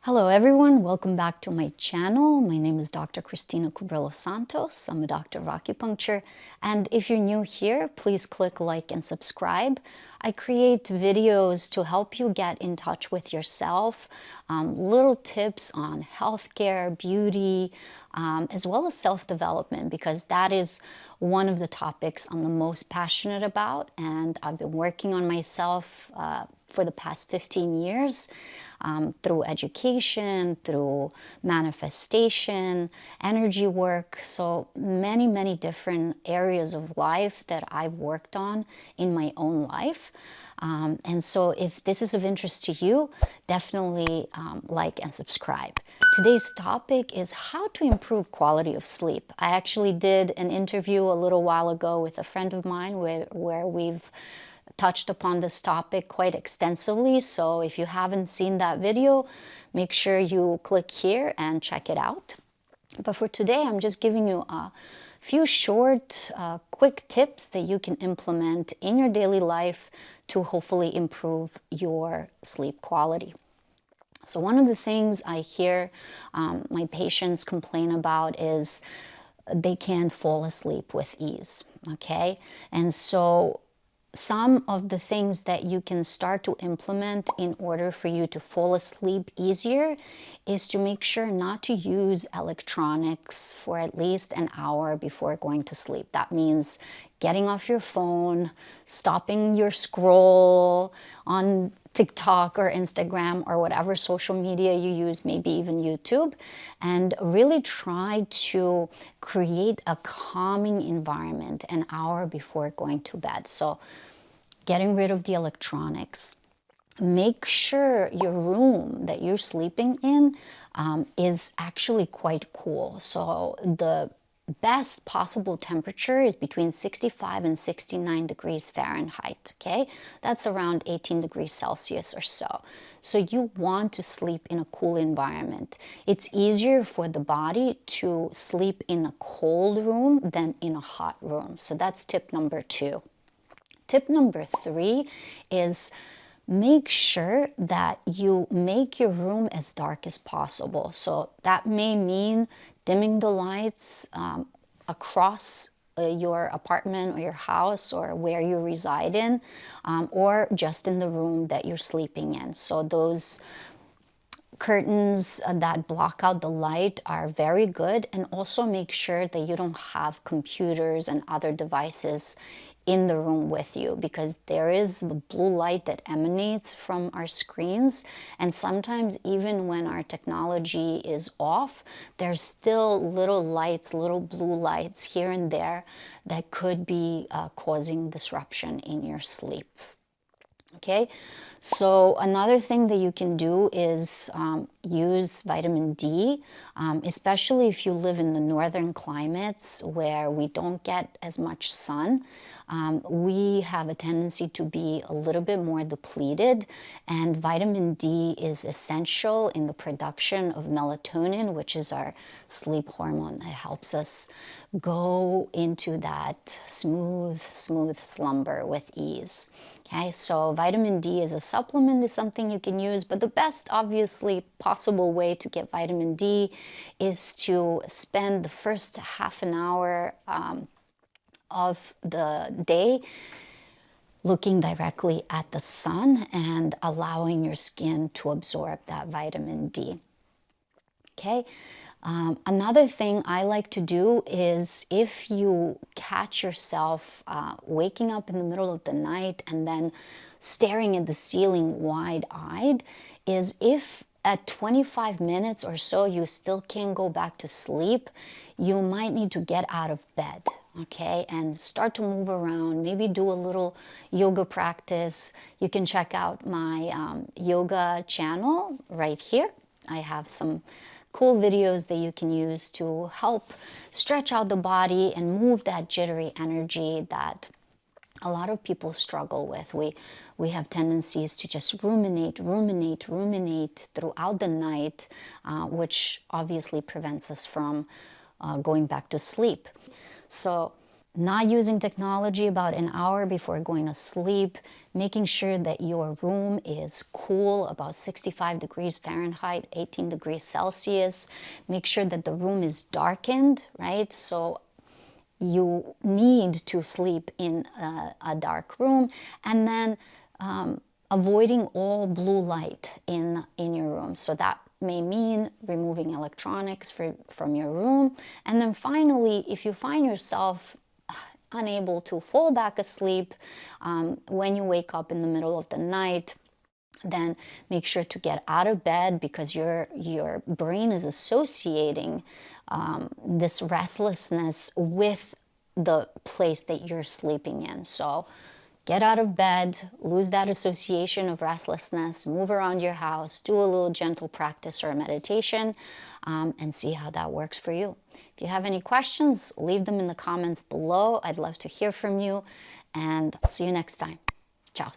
Hello everyone, welcome back to my channel. My name is Dr. Cristina Cubrilla Santos. I'm a doctor of acupuncture, and if you're new here, please click like and subscribe. I create videos to help you get in touch with yourself, little tips on healthcare, beauty, as well as self-development, because that is one of the topics I'm the most passionate about, and I've been working on myself for the past 15 years through education, through manifestation, energy work. So many different areas of life that I've worked on in my own life. And so if this is of interest to you, definitely like and subscribe. Today's topic is how to improve quality of sleep. I actually did an interview a little while ago with a friend of mine where we've touched upon this topic quite extensively. So if you haven't seen that video, make sure you click here and check it out. But for today, I'm just giving you a few short, quick tips that you can implement in your daily life to hopefully improve your sleep quality. So one of the things I hear my patients complain about is they can't fall asleep with ease, okay? And so some of the things that you can start to implement in order for you to fall asleep easier is to make sure not to use electronics for at least an hour before going to sleep. That means getting off your phone, stopping your scroll on TikTok or Instagram or whatever social media you use, maybe even YouTube, and really try to create a calming environment an hour before going to bed. So getting rid of the electronics. Make sure your room that you're sleeping in is actually quite cool. So the best possible temperature is between 65 and 69 degrees Fahrenheit, okay? That's around 18 degrees Celsius or so. So you want to sleep in a cool environment. It's easier for the body to sleep in a cold room than in a hot room. So that's tip number 2. Tip number 3 is make sure that you make your room as dark as possible. So that may mean dimming the lights across your apartment or your house or where you reside in, or just in the room that you're sleeping in. So those curtains that block out the light are very good, and also make sure that you don't have computers and other devices in the room with you, because there is blue light that emanates from our screens, and sometimes even when our technology is off, there's still little lights, little blue lights here and there that could be causing disruption in your sleep. Okay, so another thing that you can do is use vitamin D, especially if you live in the northern climates where we don't get as much sun. We have a tendency to be a little bit more depleted, and vitamin D is essential in the production of melatonin, which is our sleep hormone that helps us go into that smooth slumber with ease. Okay, so vitamin D as a supplement is something you can use, but the best, obviously, possible way to get vitamin D is to spend the first half an hour of the day looking directly at the sun and allowing your skin to absorb that vitamin D. Okay. Another thing I like to do is, if you catch yourself waking up in the middle of the night and then staring at the ceiling wide-eyed, is if at 25 minutes or so you still can't go back to sleep, you might need to get out of bed, okay, and start to move around, maybe do a little yoga practice. You can check out my yoga channel right here. I have some cool videos that you can use to help stretch out the body and move that jittery energy that a lot of people struggle with. We have tendencies to just ruminate throughout the night, which obviously prevents us from going back to sleep. So not using technology about an hour before going to sleep, making sure that your room is cool, about 65 degrees Fahrenheit, 18 degrees Celsius. Make sure that the room is darkened, right? So you need to sleep in a dark room. And then avoiding all blue light in your room. So that may mean removing electronics from your room. And then finally, if you find yourself unable to fall back asleep when you wake up in the middle of the night, then make sure to get out of bed, because your brain is associating this restlessness with the place that you're sleeping in. So get out of bed, lose that association of restlessness, move around your house, do a little gentle practice or meditation, and see how that works for you. If you have any questions, leave them in the comments below. I'd love to hear from you, and I'll see you next time. Ciao.